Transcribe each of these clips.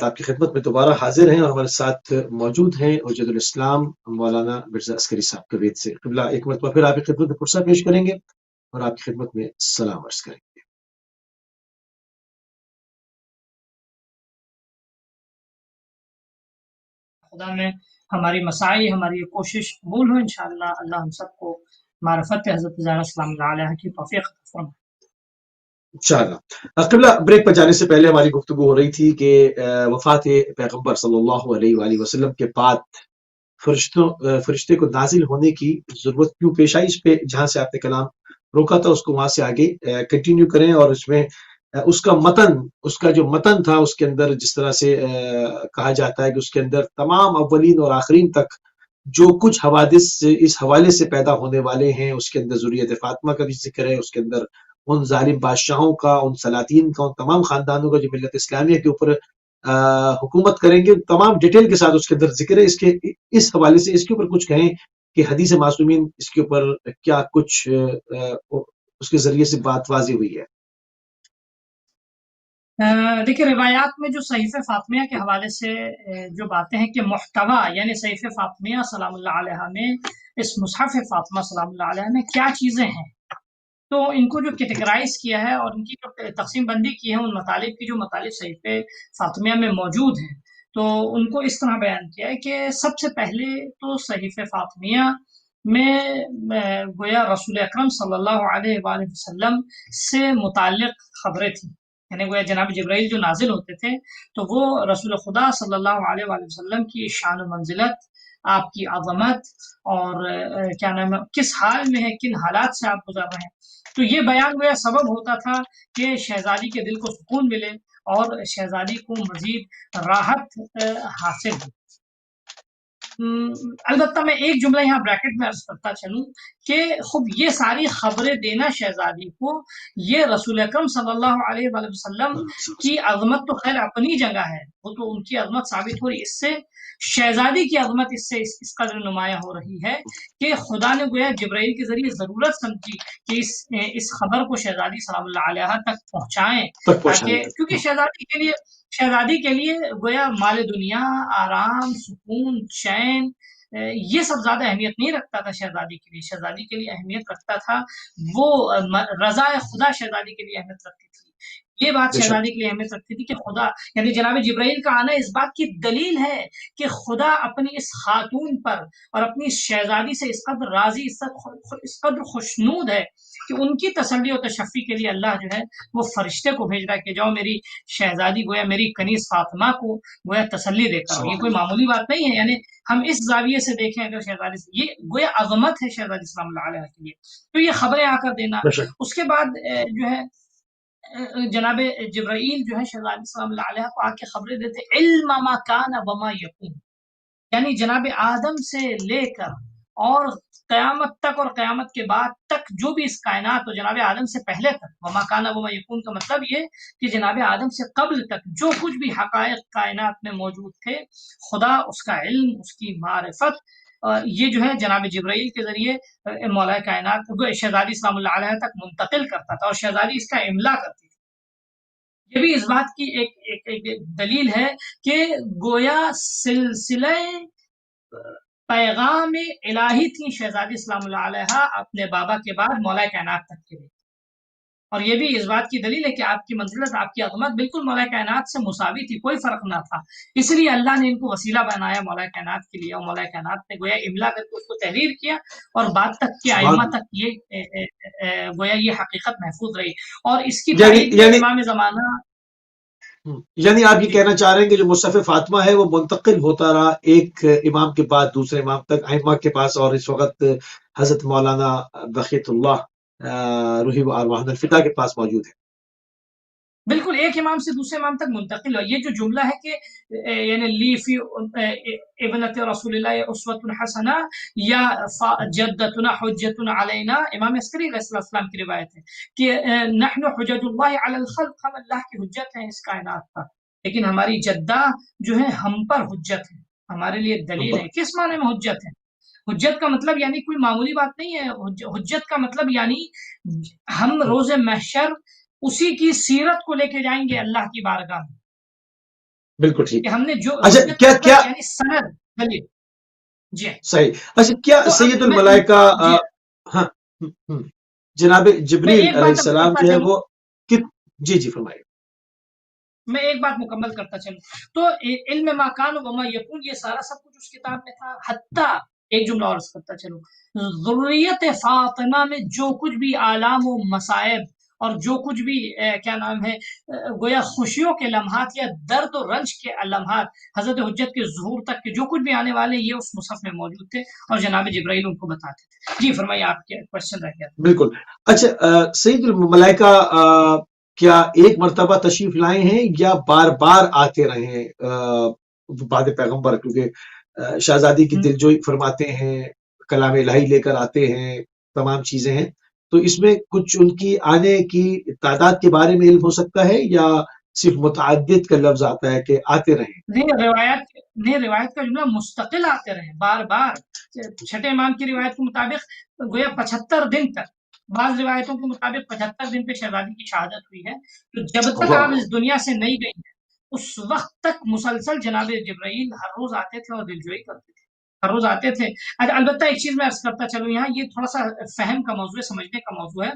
آپ کی خدمت میں دوبارہ حاضر ہیں اور ہمارے ساتھ موجود ہیں وجد الاسلام مولانا مرزا عسکری صاحب کویت سے۔ قبلہ ایک مرتبہ پھر آپ کی خدمت میں پرسہ پیش کریں گے اور آپ کی خدمت میں سلام عرض کریں گے۔ خدا میں ہماری مساعی، ہماری یہ کوشش قبول ہو انشاءاللہ۔ اللہ ہم سب کو معرفت حضرت زہرا سلام اللہ علیہ کی توفیق عطا فرمائے انشاءاللہ۔ قبلہ بریک پر جانے سے پہلے ہماری گفتگو ہو رہی تھی کہ وفات پیغمبر صلی اللہ علیہ وآلہ وسلم کے بعد فرشتے کو نازل ہونے کی ضرورت کیوں پیش آئی، اس پہ جہاں سے آپ نے کلام روکا تھا اس کو وہاں سے آگے کنٹینیو کریں، اور اس میں اس کا جو متن تھا اس کے اندر جس طرح سے کہا جاتا ہے کہ اس کے اندر تمام اولین اور آخرین تک جو کچھ حوادث اس حوالے سے پیدا ہونے والے ہیں، اس کے اندر ذریت فاطمہ کا بھی ذکر ہے، اس کے اندر ان ظالم بادشاہوں کا، ان سلاطین کا، ان تمام خاندانوں کا جو ملت اسلامیہ کے اوپر حکومت کریں گے، تمام ڈیٹیل کے ساتھ اس کے اندر ذکر ہے۔ اس حوالے سے اس کے اوپر کچھ کہیں کہ حدیث معصومین اس کے اوپر کیا کچھ اس کے ذریعے سے بات واضح ہوئی ہے۔ دیکھیں، روایات میں جو صحیفہ فاطمیہ کے حوالے سے جو باتیں ہیں کہ محتوا یعنی صحیفہ فاطمیہ سلام اللہ علیہ میں، اس مصحف فاطمہ سلام اللہ علیہ میں کیا چیزیں ہیں، تو ان کو جو کیٹیگرائز کیا ہے اور ان کی جو تقسیم بندی کی ہے، ان مطالب کی جو مطالب صحیفہ فاطمیہ میں موجود ہیں، تو ان کو اس طرح بیان کیا ہے کہ سب سے پہلے تو صحیفہ فاطمیہ میں گویا رسول اکرم صلی اللہ علیہ وآلہ وسلم سے متعلق خبریں تھیں، یعنی گویا جناب جبرائیل جو نازل ہوتے تھے تو وہ رسول خدا صلی اللہ علیہ وآلہ وسلم کی شان و منزلت، آپ کی عظمت اور کیا نام ہے، کس حال میں ہے، کن حالات سے آپ گزر رہے ہیں، تو یہ بیان گویا سبب ہوتا تھا کہ شہزادی کے دل کو سکون ملے اور شہزادی کو مزید راحت حاصل ہو۔ البتہ میں ایک جملہ یہاں بریکٹ میں عرض کرتا چلوں کہ خود یہ ساری خبریں دینا شہزادی کو، یہ رسول اکرم صلی اللہ علیہ وآلہ وسلم کی عظمت تو خیر اپنی جگہ ہے، وہ تو ان کی عظمت ثابت ہو رہی، اس سے شہزادی کی عظمت اس قدر نمایاں ہو رہی ہے کہ خدا نے گویا جبرائیل کے ذریعے ضرورت سمجھی کہ اس خبر کو شہزادی سلام اللہ علیہ تک پہنچائیں، تاکہ کیونکہ شہزادی کے لیے گویا مال دنیا، آرام، سکون، چین، یہ سب زیادہ اہمیت نہیں رکھتا تھا شہزادی کے لیے۔ شہزادی کے لیے اہمیت رکھتا تھا وہ رضا خدا، شہزادی کے لیے اہمیت رکھتی تھی، یہ بات شہزادی کے لیے اہمیت رکھتی تھی کہ خدا یعنی جناب جبرائیل کا آنا اس بات کی دلیل ہے کہ خدا اپنی اس خاتون پر اور اپنی شہزادی سے اس قدر راضی، اس قدر خوشنود ہے کہ ان کی تسلی و تشفی کے لیے اللہ جو ہے وہ فرشتے کو بھیج رہا ہے کہ جاؤ میری شہزادی گویا میری کنیز فاطمہ کو گویا تسلی دے کر، یہ کوئی معمولی بات نہیں ہے۔ یعنی ہم اس زاویے سے دیکھیں اگر شہزادی سے، یہ گویا عظمت ہے شہزادی سلام اللہ علیہ کے لیے، تو یہ خبریں آ کر دینا۔ اس کے بعد جو ہے جناب جبرائیل جو ہے شہزادی سلام اللہ علیہ کو آ کے خبریں دیتے، علم ما کان وما یکون، یعنی جناب آدم سے لے کر اور قیامت تک اور قیامت کے بعد تک جو بھی اس کائنات اور جناب آدم سے پہلے تک، وما کان وما یکون کا مطلب یہ کہ جناب آدم سے قبل تک جو کچھ بھی حقائق کائنات میں موجود تھے، خدا اس کا علم، اس کی معرفت، یہ جو ہے جناب جبرائیل کے ذریعے مولا کائنات شہزادی سلام اللہ علیہ تک منتقل کرتا تھا، اور شہزادی اس کا املا کرتی تھی۔ یہ بھی اس بات کی ایک دلیل ہے کہ گویا سلسلہ پیغام الہی تھی شہزادی سلام اللہ علیہ اپنے بابا کے بعد مولا کائنات تک کے لیے، اور یہ بھی اس بات کی دلیل ہے کہ آپ کی منزلت، آپ کی عظمت بالکل مولا کائنات سے مساوی تھی، کوئی فرق نہ تھا، اس لیے اللہ نے ان کو وسیلہ بنایا مولا کائنات کے لیے، اور مولا کائنات نے گویا املا کر کے اس کو تحریر کیا، اور بعد تک کے ائمہ تک یہ گویا یہ حقیقت محفوظ رہی، اور اس کی تائید امام زمانہ۔ یعنی آپ یہ کہنا چاہ رہے ہیں کہ جو مصحف فاطمہ ہے وہ منتقل ہوتا رہا ایک امام کے بعد دوسرے امام تک، ائمہ کے پاس، اور اس وقت حضرت مولانا بقیت اللہ روحی و ارواحنا الفداء کے پاس موجود ہے۔ بالکل ایک امام سے دوسرے امام تک منتقل ہو۔ یہ جو جملہ ہے کہ یعنی لی فی ابنت رسول اللہ اسوۃ حسنہ یا جدتنا حجت علینا، امام عسکری علیہ السلام کی روایت ہے کہ نحن حجج اللہ علی الخلق، ہم اللہ کی حجت ہیں اس کائنات پر، لیکن ہماری جدہ جو ہے ہم پر حجت ہے، ہمارے لیے دلیل ہے۔ کس معنی میں حجت ہے؟ حجت کا مطلب یعنی کوئی معمولی بات نہیں ہے، حجت کا مطلب یعنی ہم روز محشر اسی کی سیرت کو لے کے جائیں گے اللہ کی بارگاہ میں، بالکل ٹھیک. کہ ہم نے جو اچھا حجت کیا تک کیا یعنی سند دلیل. جی صحیح. اچھا کیا تو اب سید میں الملائکہ جی ہاں جناب میں جبریل ایک علیہ بات اب السلام کرتا جو ہے چلوں وہ جی جی فرمائیے. میں ایک بات مکمل کرتا چلوں. تو علم ما کان و ما یکون یہ سارا سب کچھ اس کتاب میں تھا. حتیٰ ایک جملہ اور کرتا چلوں، ذریت فاطمہ میں جو کچھ بھی آلام و مصائب اور جو کچھ بھی کیا نام ہے گویا خوشیوں کے لمحات یا درد و رنج کے لمحات حضرت حجت کے ظہور تک کے جو کچھ بھی آنے والے یہ اس مصحف میں موجود تھے اور جناب جبرائیل ان کو بتاتے تھے. جی فرمائیے، آپ کے کوشچن رہ گیا تھا. بالکل. اچھا سید الملائکہ کیا ایک مرتبہ تشریف لائے ہیں یا بار بار آتے رہے ہیں بعد پیغمبر؟ کیونکہ شہزادی کی دلجوئی فرماتے ہیں، کلام الہی لے کر آتے ہیں، تمام چیزیں ہیں، تو اس میں کچھ ان کی آنے کی تعداد کے بارے میں علم ہو سکتا ہے یا صرف متعدد کا لفظ آتا ہے کہ آتے رہے؟ روایت کا جملہ مستقل آتے رہے بار بار. چھٹے امام کی روایت کے مطابق گویا 75 دن تک، بعض روایتوں کے مطابق 75 دن پہ شہزادی کی شہادت ہوئی ہے. تو جب تک آپ واہ. اس دنیا سے نہیں گئی ہیں اس وقت تک مسلسل جناب جبرائیل ہر روز آتے تھے اور دلجوئی کرتے تھے، ہر روز آتے تھے. البتہ ایک چیز میں عرض کرتا چلوں، یہاں یہ تھوڑا سا فہم کا موضوع ہے، سمجھنے کا موضوع ہے.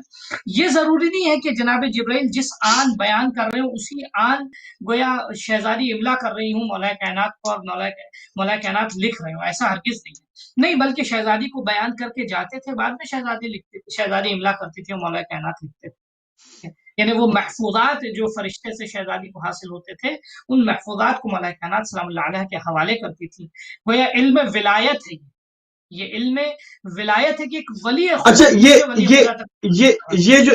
یہ ضروری نہیں ہے کہ جناب جبرائیل جس آن بیان کر رہے ہوں اسی آن گویا شہزادی املا کر رہی ہوں مولا کائنات کو اور مولا کائنات لکھ رہے ہوں، ایسا ہرگز نہیں ہے. نہیں، بلکہ شہزادی کو بیان کر کے جاتے تھے، بعد میں شہزادی لکھتے تھے، شہزادی املا کرتی تھی اور مولا کائنات لکھتے تھے. یعنی وہ محفوظات جو فرشتے سے شہزادی کو حاصل ہوتے تھے ان محفوظات کو مولا کائنات سلام اللہ علیہ کے حوالے کرتی تھی. گویا علم ولایت ہے، یہ علم ولایت ہے کہ ایک ولی اچھا خدا دوسرے ولی خدا تک. یہ جو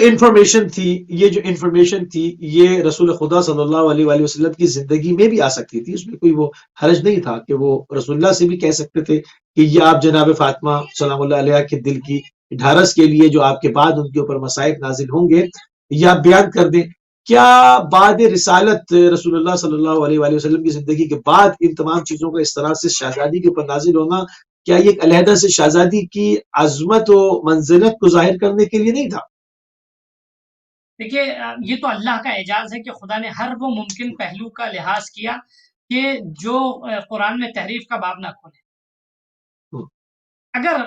انفارمیشن تھی یہ رسول خدا صلی اللہ علیہ وآلہ وسلم کی زندگی میں بھی آ سکتی تھی، اس میں کوئی وہ حرج نہیں تھا کہ وہ رسول اللہ سے بھی کہہ سکتے تھے کہ یہ آپ جناب فاطمہ سلام اللہ علیہ کے دل کی ڈھارس کے لیے جو آپ کے بعد ان کے اوپر مصائب نازل ہوں گے یا بیان کر دیں. کیا بعد رسالت رسول اللہ صلی اللہ علیہ وآلہ وسلم کی زندگی کے بعد ان تمام چیزوں کا اس طرح سے شہزادی کے اوپر نازل ہونا کیا یہ ایک علیحدہ سے شہزادی کی عظمت و منزلت کو ظاہر کرنے کے لیے نہیں تھا؟ دیکھیے یہ تو اللہ کا اعجاز ہے کہ خدا نے ہر وہ ممکن پہلو کا لحاظ کیا کہ جو قرآن میں تحریف کا باب نہ کھولے. اگر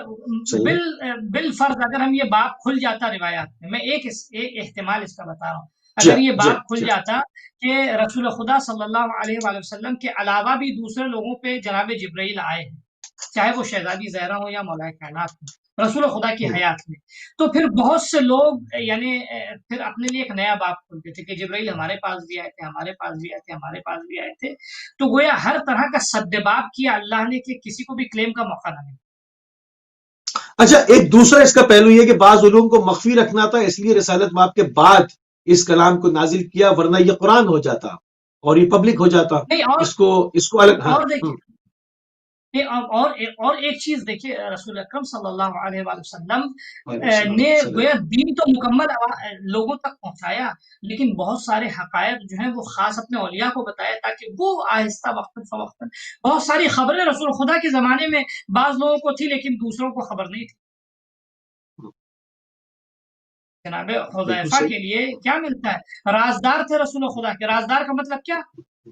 صحیح. بالفرض اگر ہم یہ باب کھل جاتا روایات میں ایک احتمال اس کا بتا رہا ہوں، جی اگر یہ جی باب کھل جی جاتا کہ رسول خدا صلی اللہ علیہ وآلہ وسلم کے علاوہ بھی دوسرے لوگوں پہ جناب جبرائیل آئے ہیں، چاہے وہ شہزادی زہرا ہو یا مولا کائنات ہو رسول خدا کی حیات میں، تو پھر بہت سے لوگ یعنی پھر اپنے لیے ایک نیا باب کھولتے تھے کہ جبرائیل ہمارے پاس بھی آئے تھے، ہمارے پاس بھی آئے تھے، ہمارے پاس بھی آئے تھے. تو گویا ہر طرح کا سدباب کیا اللہ نے کہ کسی کو بھی کلیم کا موقع نہ ملے. اچھا ایک دوسرا اس کا پہلو یہ کہ بعض علوم کو مخفی رکھنا تھا، اس لیے رسالت مآب کے بعد اس کلام کو نازل کیا، ورنہ یہ قرآن ہو جاتا اور یہ پبلک ہو جاتا. نہیں اس کو الگ. ہاں اور دیکھیے اور ایک چیز دیکھیے، رسول اکرم صلی اللہ علیہ وآلہ وسلم نے گویا دین تو مکمل لوگوں تک پہنچایا، لیکن بہت سارے حقائق جو ہیں وہ خاص اپنے اولیاء کو بتایا تاکہ وہ آہستہ وقتاً فوقتاً. بہت ساری خبریں رسول خدا کے زمانے میں بعض لوگوں کو تھی لیکن دوسروں کو خبر نہیں تھی. جناب حذیفہ کے لیے کیا ملتا ہے؟ رازدار تھے رسول خدا کے. رازدار کا مطلب کیا؟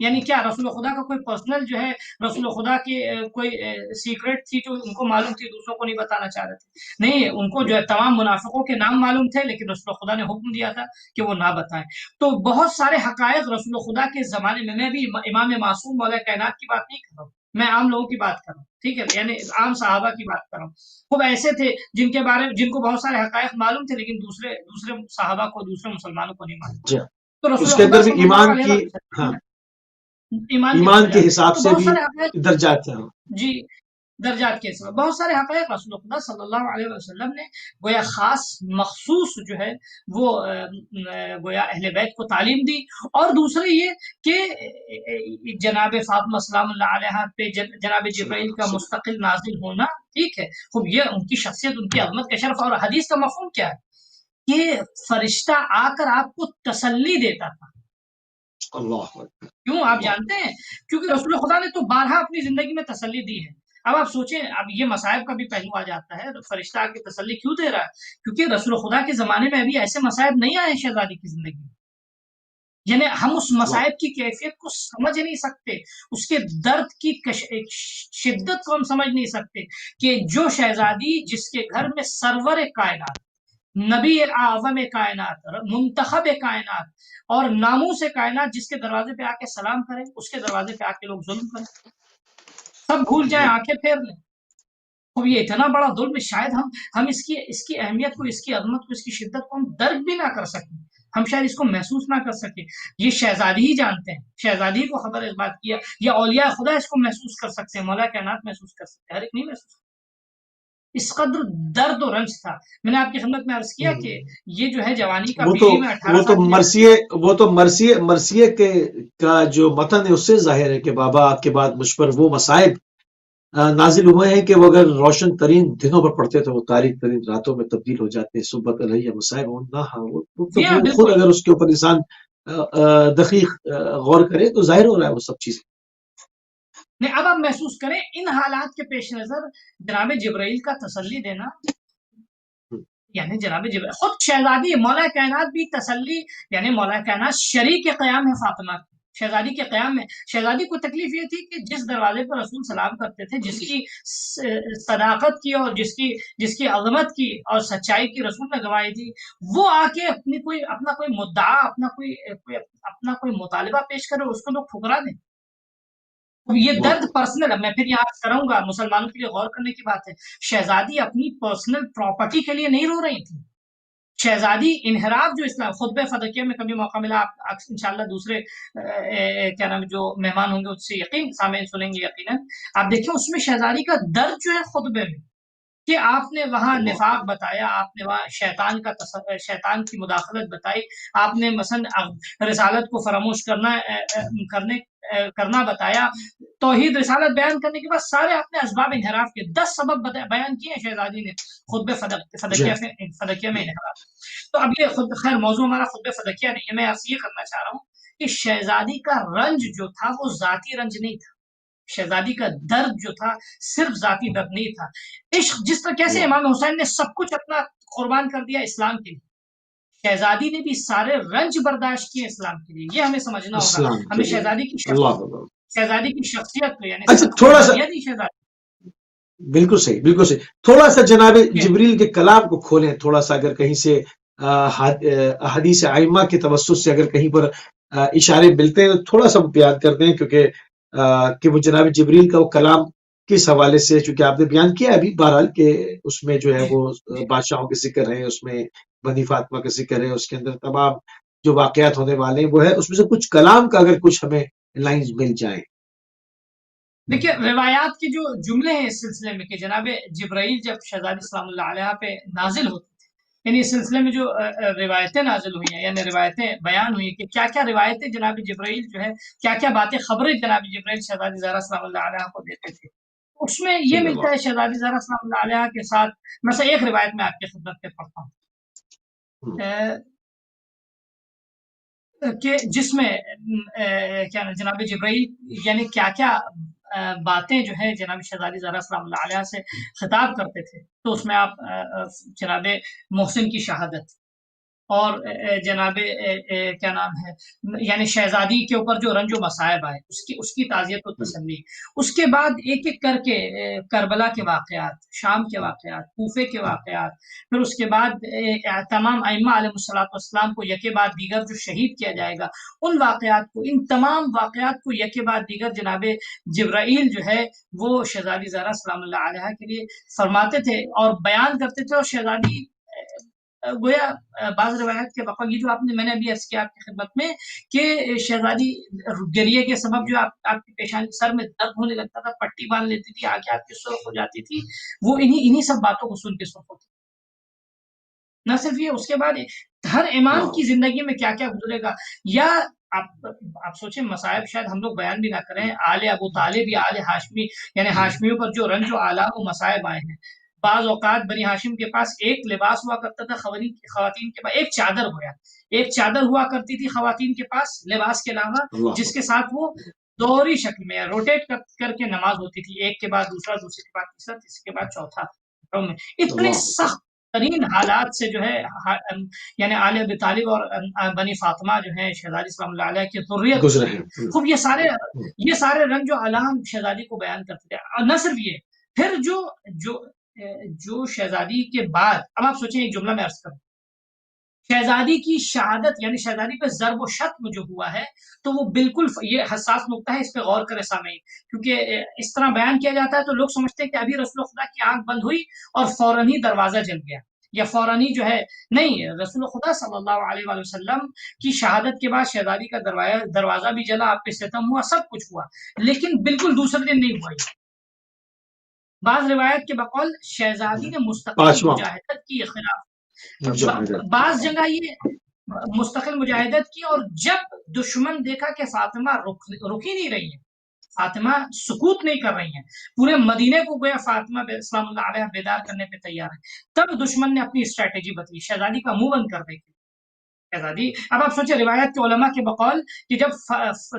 یعنی کیا رسول خدا کا کوئی پرسنل جو ہے رسول خدا کی کوئی سیکرٹ تھی جو ان کو معلوم تھی دوسروں کو نہیں بتانا چاہ رہے تھے؟ نہیں، ان کو جو ہے تمام منافقوں کے نام معلوم تھے لیکن رسول خدا نے حکم دیا تھا کہ وہ نہ بتائیں. تو بہت سارے حقائق رسول خدا کے زمانے میں بھی امام معصوم مولا کائنات کی بات نہیں کر رہا ہوں، میں عام لوگوں کی بات کر رہا ہوں، ٹھیک ہے، یعنی عام صحابہ کی بات کر رہا ہوں. خوب ایسے تھے جن کے بارے میں جن کو بہت سارے حقائق معلوم تھے لیکن دوسرے صحابہ کو دوسرے مسلمانوں کو نہیں معلوم. تو اس رسول کے خدا اندر بھی صلی اللہ ایمان علیہ کی وسلم ایمان کے حساب تو سے بہت بھی سارے حقائق درجات ہیں. جی درجات کے حساب بہت سارے حقائق رسول خدا صلی اللہ علیہ وسلم نے گویا خاص مخصوص جو ہے وہ گویا اہل بیت کو تعلیم دی. اور دوسرے یہ کہ جناب فاطمہ سلام اللہ علیہ پہ جناب جبرائیل کا مستقل نازل ہونا، ٹھیک ہے، خوب یہ ان کی شخصیت، ان کی عظمت کا شرف. اور حدیث کا مفہوم کیا ہے کہ فرشتہ آ کر آپ کو تسلی دیتا تھا. اللہ کیوں آپ جانتے ہیں؟ کیونکہ رسول خدا نے تو بارہا اپنی زندگی میں تسلی دی ہے. اب آپ سوچیں، اب یہ مصائب کا بھی پہلو آ جاتا ہے، فرشتہ آ کے تسلی کیوں دے رہا ہے؟ کیونکہ رسول خدا کے زمانے میں ابھی ایسے مصائب نہیں آئے شہزادی کی زندگی میں. یعنی ہم اس مصائب کی کیفیت کو سمجھ نہیں سکتے، اس کے درد کی شدت کو ہم سمجھ نہیں سکتے کہ جو شہزادی جس کے گھر میں سرور کائنات، نبی اعظم کائنات، منتخب کائنات اور ناموس کائنات جس کے دروازے پہ آ کے سلام کرے، اس کے دروازے پہ آ کے لوگ ظلم کریں، سب بھول جائیں، آنکھیں پھیر لیں. اب یہ اتنا بڑا ظلم، شاید ہم اس کی اہمیت کو، اس کی عظمت کو، اس کی شدت کو ہم درک بھی نہ کر سکیں، ہم شاید اس کو محسوس نہ کر سکیں. یہ شہزادی ہی جانتے ہیں، شہزادی کو خبر اس بات کی ہے، یا اولیاء خدا اس کو محسوس کر سکتے ہیں، مولا کائنات محسوس کر سکتے ہیں، ہر ایک نہیں محسوس. اس قدر درد و رنج تھا. میں نے آپ کی خدمت میں عرض کیا کہ یہ جو ہے جوانی کا، وہ بیوی میں 18 تو سال مرثیے کا جو متن ہے اس سے ظاہر ہے کہ بابا آپ کے بعد مجھ پر وہ مصائب نازل ہوئے ہیں کہ وہ اگر روشن ترین دنوں پر پڑھتے تو وہ تاریک ترین راتوں میں تبدیل ہو جاتے ہیں. صبح علیہ مصائب نہ جی ہاں وہ خود بالکل. اگر اس کے اوپر انسان دقیق غور کرے تو ظاہر ہو رہا ہے وہ سب چیزیں. نہیں، اب آپ محسوس کریں ان حالات کے پیش نظر جناب جبرائیل کا تسلی دینا، یعنی جناب جبرائیل خود شہزادی مولا کائنات بھی تسلی، یعنی مولا کائنات شریک قیام ہے فاطمہ کی. شہزادی کے قیام میں شہزادی کو تکلیف یہ تھی کہ جس دروازے پر رسول سلام کرتے تھے، جس کی صداقت کی اور جس کی عظمت کی اور سچائی کی رسول نے گواہی دی، وہ آ کے اپنا کوئی مدعا، اپنا کوئی مطالبہ پیش کرے، اس کو لوگ ٹھکرا دیں. یہ درد پرسنل ہے. میں پھر یہاں کروں گا، مسلمانوں کے لیے غور کرنے کی بات ہے. شہزادی اپنی پرسنل پراپرٹی کے لیے نہیں رو رہی تھی. شہزادی انحراف جو اسلام خطبہ فدقیہ میں کبھی موقع ملا، آپ انشاءاللہ دوسرے کیا نام جو مہمان ہوں گے اس سے سامعین سنیں گے یقیناً. آپ دیکھیں اس میں شہزادی کا درد جو ہے خطبے میں، کہ آپ نے وہاں نفاق بتایا، آپ نے وہاں شیطان کی مداخلت بتائی، آپ نے مثلا رسالت کو فراموش کرنا بتایا. توحید رسالت بیان کرنے کے بعد سارے آپ نے اسباب انحراف کے 10 سبب بیان کیے ہیں شہزادی نے خطبہ فدقیہ میں انحراف. تو اب یہ خیر موضوع ہمارا خطبہ فدقیہ نہیں ہے. میں آپ سے یہ کرنا چاہ رہا ہوں کہ شہزادی کا رنج جو تھا وہ ذاتی رنج نہیں تھا. شہزادی کا درد جو تھا صرف ذاتی درد نہیں تھا. عشق جس طرح کیسے امام حسین نے سب کچھ اپنا قربان کر دیا اسلام کے لیے، شہزادی نے بھی سارے رنج برداشت کیے اسلام کے لیے. یہ ہمیں سمجھنا ہوگا. ہمیں شہزادی کی شخصیت کو، یعنی اچھا تھوڑا سا شہزادی. بالکل صحیح، بالکل صحیح. تھوڑا سا جناب جبریل کے کلام کو کھولیں تھوڑا سا، اگر کہیں سے حدیث ائمہ کے توسط سے اگر کہیں پر اشارے ملتے ہیں تو تھوڑا سا بیان کر دیں، کیونکہ کہ وہ جناب جبریل کا وہ کلام کس حوالے سے، چونکہ آپ نے بیان کیا ابھی بہرحال کہ اس میں جو ہے وہ بادشاہوں کے ذکر ہے، اس میں بنی فاطمہ کا ذکر ہے، اس کے اندر تمام جو واقعات ہونے والے ہیں وہ ہے، اس میں سے کچھ کلام کا اگر کچھ ہمیں لائنز مل جائیں. دیکھیے روایات کے جو جملے ہیں اس سلسلے میں کہ جناب جبرائیل جب شہزادی سلام اللہ علیہ پہ نازل ہوتے تھے، یعنی اس سلسلے میں جو روایتیں نازل ہوئی ہیں، یعنی روایتیں بیان ہوئی کہ کیا کیا روایتیں جناب جبرائیل جو ہے، کیا کیا باتیں خبریں جناب جبرائیل شہزادی زہرا سلام اللہ علیہ کو دیتے تھے. اس میں یہ ملتا ہے شہزادی زہرا سلام اللہ علیہ کے ساتھ. مثلا ایک روایت میں آپ کی خدمت میں پڑھتا ہوں کہ جس میں کیا جناب جبرائیل یعنی کیا کیا باتیں جو ہے جناب شہزادی زہرا سلام اللہ علیہ سے خطاب کرتے تھے. تو اس میں آپ جناب محسن کی شہادت اور جناب کیا نام ہے یعنی شہزادی کے اوپر جو رنج و مصائب آئے اس کی تعزیت و تسلی، اس کے بعد ایک ایک کر کے کربلا کے واقعات، شام کے واقعات، کوفے کے واقعات، پھر اس کے بعد تمام ائمہ علیہ الصلوۃ والسلام کو یکے بعد دیگر جو شہید کیا جائے گا ان واقعات کو، ان تمام واقعات کو یکے بعد دیگر جناب جبرائیل جو ہے وہ شہزادی زہرا سلام اللہ علیہ کے لیے فرماتے تھے اور بیان کرتے تھے. اور شہزادی گویا بعض روایت کے وفق یہ جو میں نے ابھی عرض کیا آپ کی خدمت میں کہ شہزادی گریے کے سبب جو آپ کی پیشانی سر میں درد ہونے لگتا تھا، پٹی باندھ لیتی تھی، آنکھیں آپ کی سرخ ہو جاتی تھی، وہ انہی سب باتوں کو سن کے سرخ ہوتی. نہ صرف یہ، اس کے بعد ہر امام کی زندگی میں کیا کیا گزرے گا. یا آپ سوچیں مصائب شاید ہم لوگ بیان بھی نہ کریں. آل ابو طالب یا آل ہاشمی یعنی ہاشمیوں پر جو رنج و آلام و مصائب آئے ہیں. بعض اوقات بنی ہاشم کے پاس ایک لباس ہوا کرتا تھا، خواتین کے پاس ایک چادر ہوا کرتی تھی خواتین کے پاس لباس کے علاوہ، جس کے ساتھ وہ دوہری شکل میں روٹیٹ کر کے نماز ہوتی تھی، ایک کے بعد دوسرا، دوسرے کے بعد تیسرا، تیسرے کے بعد چوتھا. اتنے سخت ترین حالات سے جو ہے یعنی آل ابی طالب اور بنی فاطمہ جو ہے شہزادی سلام اللہ علیہ کی ذریت گزرے سے ہیں۔ خوب یہ سارے رنج و علام شہزادی کو بیان کرتے تھے. اور نہ صرف یہ، پھر جو شہزادی کے بعد، اب آپ سوچیں ایک جملہ میں عرض کروں، شہزادی کی شہادت یعنی شہزادی پہ ضرب و شتم جو ہوا ہے، تو وہ بالکل یہ حساس نقطہ ہے، اس پہ غور کرے سامعین، کیونکہ اس طرح بیان کیا جاتا ہے تو لوگ سمجھتے ہیں کہ ابھی رسول خدا کی آنکھ بند ہوئی اور فوراً ہی دروازہ جل گیا، یا فوراً ہی جو ہے، نہیں، رسول خدا صلی اللہ علیہ وآلہ وسلم کی شہادت کے بعد شہزادی کا دروازہ بھی جلا، آپ پہ ستم ہوا، سب کچھ ہوا، لیکن بالکل دوسرے دن نہیں ہوا یہ. بعض روایت کے بقول شہزادی نے مستقل پانچواں مجاہدت کی خلاف، مجاہدت، بعض جگہ یہ مستقل مجاہدت کی، اور جب دشمن دیکھا کہ فاطمہ رک ہی نہیں رہی ہے، فاطمہ سکوت نہیں کر رہی ہیں، پورے مدینے کو گویا فاطمہ اسلام اللہ علیہ بیدار کرنے پہ تیار ہے، تب دشمن نے اپنی اسٹریٹجی بدلی، شہزادی کا منہ بند کر دی شہزادی. اب آپ سوچیں روایت کے علماء کے بقول کہ جب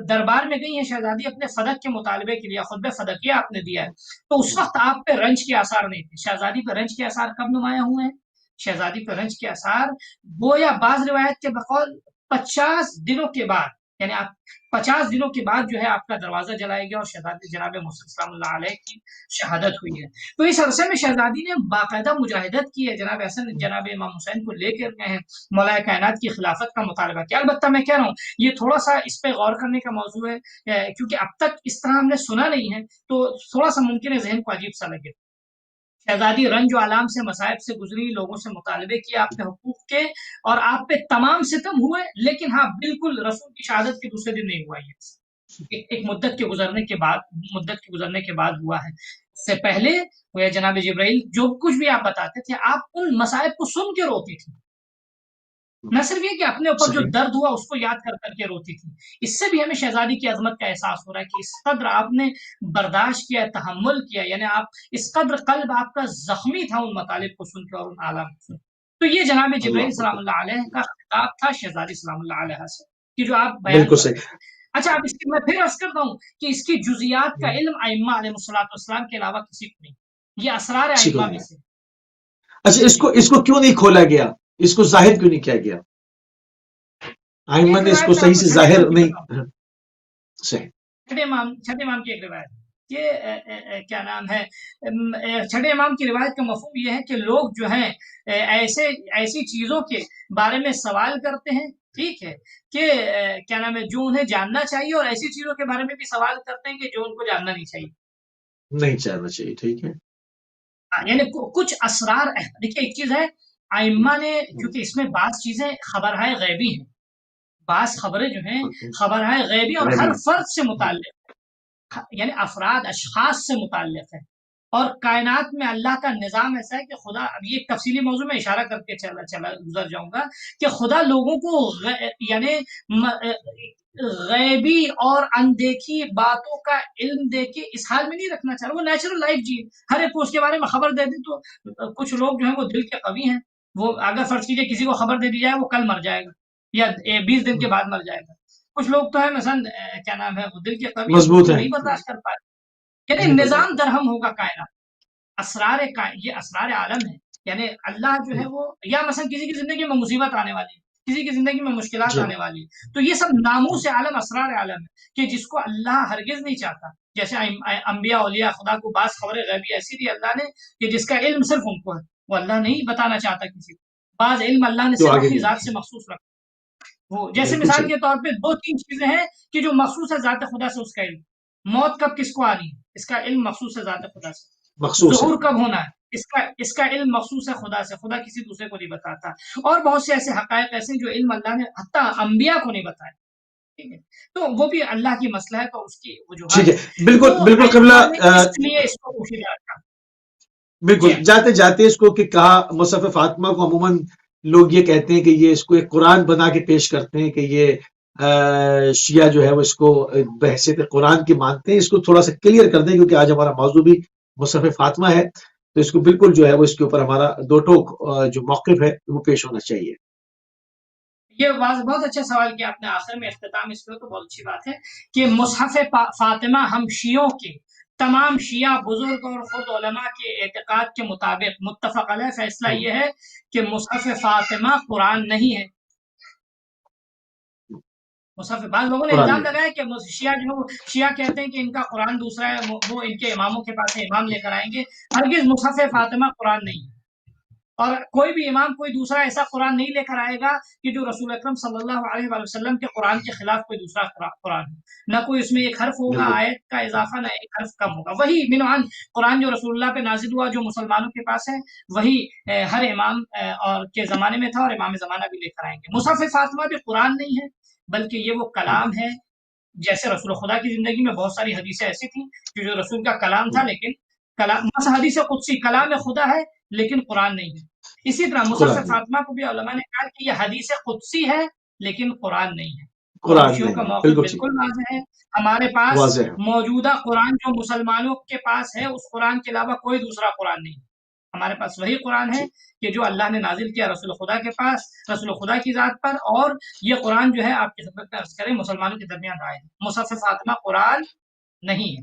دربار میں گئی ہیں شہزادی اپنے فدق کے مطالبے کے لیے، خطبہ فدقیہ آپ نے دیا ہے، تو اس وقت آپ پہ رنج کے آثار نہیں تھے. شہزادی پہ رنج کے آثار کب نمایاں ہوئے ہیں؟ شہزادی پہ رنج کے آثار گویا بعض روایت کے بقول 50 دنوں کے بعد، یعنی آپ 50 دنوں کے بعد جو ہے آپ کا دروازہ جلایا گیا اور شہزادی جناب محمد سلام اللہ علیہ کی شہادت ہوئی ہے. تو اس عرصے میں شہزادی نے باقاعدہ مجاہدت کی ہے، جناب حسن جناب امام حسین کو لے کر گئے ہیں، مولا کائنات کی خلافت کا مطالبہ کیا. البتہ میں کہہ رہا ہوں یہ تھوڑا سا اس پہ غور کرنے کا موضوع ہے، کیونکہ اب تک اس طرح ہم نے سنا نہیں ہے، تو تھوڑا سا ممکن ہے ذہن کو عجیب سا لگے. شہزادی رنج و علام سے، مصائب سے گزری، لوگوں سے مطالبے کیے آپ کے حقوق کے، اور آپ پہ تمام ستم ہوئے، لیکن ہاں بالکل رسول کی شہادت کے دوسرے دن نہیں ہوا یہ، ایک مدت کے گزرنے کے بعد ہوا ہے. اس سے پہلے وہ جناب جبرائیل جو کچھ بھی آپ بتاتے تھے، آپ ان مصائب کو سن کے روتی تھی، نہ صرف یہ کہ اپنے اوپر جو صحیح، درد ہوا اس کو یاد کر کر کے روتی تھی. اس سے بھی ہمیں شہزادی کی عظمت کا احساس ہو رہا ہے کہ اس قدر آپ نے برداشت کیا، تحمل کیا، یعنی آپ اس قدر قلب آپ کا زخمی تھا ان مطالب کو سن کے اور ان آلام کو سن کے. تو یہ جناب جبرائیل اللہ سلام اکبر، اللہ علیہ کا خطاب تھا شہزادی سلام اللہ علیہ سے، کہ جو آپ بیان بالکل کرتے صحیح، تھے. اچھا، اب اس کی میں پھر عرض کرتا ہوں کہ اس کی جزیات کا علم ائمہ علیہ الصلوۃ والسلام کے علاوہ کسی کو نہیں، یہ اسرار اچھی ائمہ بات میں ہے. سے. اچھا، جی، اس کو کیوں نہیں کھولا گیا، اس کو ظاہر کیوں نہیں کیا گیا؟ ائمہ ایک نے اس روایت کو میں آپ صحیح کو سے چھٹے امام ظاہر کی نہیں. بتاؤں، صحیح، چھٹے امام کی ایک روایت کہ کیا نام ہے، چھٹے امام کی روایت کا مفہوم یہ ہے کہ لوگ جو ہیں ایسی چیزوں کے بارے میں سوال کرتے ہیں، ٹھیک ہے، کہ کیا نام ہے، جو انہیں جاننا چاہیے، اور ایسی چیزوں کے بارے میں بھی سوال کرتے ہیں کہ جو ان کو جاننا نہیں چاہیے. نہیں چاہنا چاہیے، ٹھیک ہے. یعنی کچھ اسرار، دیکھیے ایک چیز ہے، ائمہ نے، کیونکہ اس میں بعض چیزیں خبرهای غیبی ہیں، بعض خبریں جو ہیں خبرهای غیبی اور ہر فرد سے متعلق، یعنی افراد اشخاص سے متعلق ہے. اور کائنات میں اللہ کا نظام ایسا ہے کہ خدا، اب یہ ایک تفصیلی موضوع میں اشارہ کر کے چلا گزر جاؤں گا، کہ خدا لوگوں کو یعنی غیبی اور اندیکھی باتوں کا علم دے کے اس حال میں نہیں رکھنا چاہ رہا، وہ نیچرل لائف جی، ہر ایک کو اس کے بارے میں خبر دے دی. تو کچھ لوگ جو ہیں وہ دل کے قوی ہیں، وہ اگر فرض کیجئے کسی کو خبر دے دی جائے وہ کل مر جائے گا یا 20 دن کے بعد مر جائے گا. کچھ لوگ تو ہے مثلا کیا نام ہے، وہ دل کے قوی ہیں، اس مضبوط کو ہے، نہیں برداشت کر پائے. یعنی نہیں برداشت. نظام درہم ہوگا کائنات، یہ اسرار عالم ہے. یعنی اللہ جو ہے وہ، یا مثلا کسی کی زندگی میں مصیبت آنے والی ہے، کسی کی زندگی میں مشکلات جی آنے والی ہے، تو یہ سب ناموس عالم، اسرار عالم ہے، کہ جس کو اللہ ہرگز نہیں چاہتا. جیسے انبیاء اولیاء خدا کو بعض خبریں غیبی ایسی دی اللہ نے کہ جس کا علم صرف ان کو ہے، وہ اللہ نہیں بتانا چاہتا کسی کو. بعض علم اللہ نے تو صرف آگے اپنی نہیں، ذات سے مخصوص رکھا. وہ جیسے بالکل مثال صحیح، کے طور پہ 2-3 چیزیں ہیں کہ جو مخصوص ہے ذات خدا سے، اس کا علم. موت کب کس کو آنی ہے، اس کا علم مخصوص ہے ذات خدا سے. مخصوص ہے. ظہور کب ہونا ہے، اس کا علم مخصوص ہے خدا سے، خدا کسی دوسرے کو نہیں بتاتا. اور بہت سے ایسے حقائق ایسے ہیں جو علم اللہ نے حتیٰ انبیاء کو نہیں بتایا. ٹھیک ہے، تو وہ بھی اللہ کی مسئلہ ہے، تو اس کی ٹھیک وجوہات ہے، ہیں. بالکل تو بالکل قبلہ. ائمہ نے اس لیے اس کو پوشیدہ رکھا. بالکل جی جاتے جاتے اس کو کہ کہا مصحف فاطمہ کو عموماً لوگ یہ کہتے ہیں کہ یہ اس کو ایک قرآن بنا کے پیش کرتے ہیں، کہ یہ شیعہ جو ہے وہ اس کو بحیثیت قرآن کی مانتے ہیں. اس کو تھوڑا سا کلیئر کر دیں کیونکہ آج ہمارا موضوع بھی مصحف فاطمہ ہے، تو اس کو بالکل جو ہے وہ اس کے اوپر ہمارا دو ٹوک جو موقف ہے وہ پیش ہونا چاہیے. یہ بہت اچھا سوال کیا آپ نے آخر میں، اختتام اس پہ، تو بہت اچھی بات ہے کہ مصحف فاطمہ ہم شیعوں کے تمام شیعہ بزرگ اور خود علماء کے اعتقاد کے مطابق متفق علیہ فیصلہ یہ ہے کہ مصحف فاطمہ قرآن نہیں ہے۔ مصحف، بعض لوگوں نے قرآن الزام نہیں۔ لگایا کہ شیعہ جو شیعہ کہتے ہیں کہ ان کا قرآن دوسرا ہے، وہ ان کے اماموں کے پاس سے امام لے کر آئیں گے۔ ہرگز مصحف فاطمہ قرآن نہیں ہے، اور کوئی بھی امام کوئی دوسرا ایسا قرآن نہیں لے کر آئے گا کہ جو رسول اکرم صلی اللہ علیہ وآلہ وسلم کے قرآن کے خلاف کوئی دوسرا قرآن ہو۔ نہ کوئی اس میں ایک حرف ہوگا بالکل آیت کا اضافہ، نہ ایک حرف کم ہوگا۔ وہی من عند قرآن جو رسول اللہ پہ نازل ہوا، جو مسلمانوں کے پاس ہے، وہی ہر امام اور کے زمانے میں تھا، اور امام زمانہ بھی لے کر آئیں گے۔ مصحف فاطمہ بھی قرآن نہیں ہے، بلکہ یہ وہ کلام ہے۔ جیسے رسول خدا کی زندگی میں بہت ساری حدیثیں ایسی تھیں کہ جو رسول کا کلام تھا، لیکن کلام حدیث قدسی کلام خدا ہے لیکن قرآن نہیں ہے۔ اسی طرح مصحف قرآن نہیں، فاطمہ کو بھی علماء نے کہا کہ یہ حدیث قدسی ہے لیکن قرآن نہیں ہے۔ قرآن حبشیوں کا نہیں، موقف بالکل ٹھیک، بالکل واضح ہے۔ ہمارے پاس واضح ہے۔ موجودہ قرآن جو مسلمانوں کے پاس ہے، اس قرآن کے علاوہ کوئی دوسرا قرآن نہیں ہے۔ ہمارے پاس وہی قرآن ہے کہ جو اللہ نے نازل کیا رسول خدا کے پاس، رسول خدا کی ذات پر، اور یہ قرآن جو ہے آپ کی خدمت میں عرض کریں مسلمانوں کے درمیان آئے ہیں۔ مصحف فاطمہ قرآن نہیں ہے۔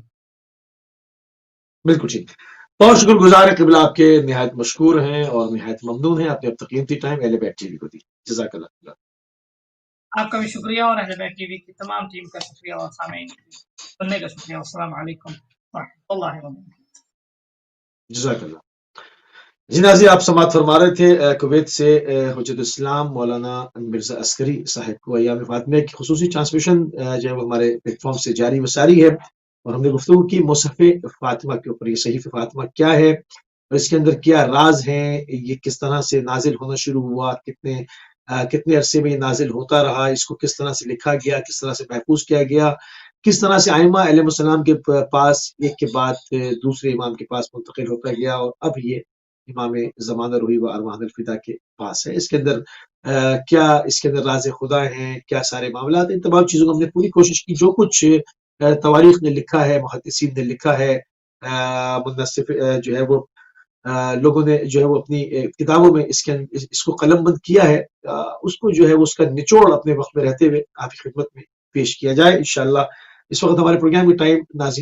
بالکل ٹھیک۔ بہت شکر گزار ہے قبلہ، آپ کے نہایت مشکور ہیں اور نہایت ممنون ہیں، آپ نے اب تک قیمتی ٹائم اہل بیت ٹی وی کو دی، جزاک اللہ۔ آپ کا بھی شکریہ، اور اہل بیت ٹی وی کی تمام ٹیم کا شکریہ، اور سامعین سننے کا شکریہ۔ السلام علیکم ورحمۃ اللہ وبرکاتہ۔ جزاک اللہ۔ جی ناظرین، آپ سماعت فرما رہے تھے کویت سے حجت اسلام مولانا مرزا عسکری صاحب کو ایام فاطمہ کی خصوصی ٹرانسمیشن جو ہے وہ ہمارے پلیٹ فارم سے جاری و ساری ہے، اور ہم نے گفتگو کی مصحف فاطمہ کے اوپر۔ یہ صحیفہ فاطمہ کیا ہے اور اس کے اندر کیا راز ہیں، یہ کس طرح سے نازل ہونا شروع ہوا، کتنے عرصے میں یہ نازل ہوتا رہا، اس کو کس طرح سے لکھا گیا، کس طرح سے محفوظ کیا گیا، کس طرح سے ائمہ علیہ السلام کے پاس ایک کے بعد دوسرے امام کے پاس منتقل ہوتا گیا، اور اب یہ امام زمانہ روحی و ارواح الفدا کے پاس ہے۔ اس کے اندر کیا اس کے اندر راز خدا ہیں، کیا سارے معاملات، ان تمام چیزوں کو ہم نے پوری کوشش کی۔ جو کچھ تواریخ نے لکھا ہے، محدثین نے لکھا ہے، منصف جو ہے وہ لوگوں نے جو ہے وہ اپنی کتابوں میں اس کو قلم بند کیا ہے، اس کو جو ہے اس کا نچوڑ اپنے وقت میں رہتے ہوئے آپ کی خدمت میں پیش کیا جائے انشاءاللہ۔ اس وقت ہمارے پروگرام کی ٹائم ناظرین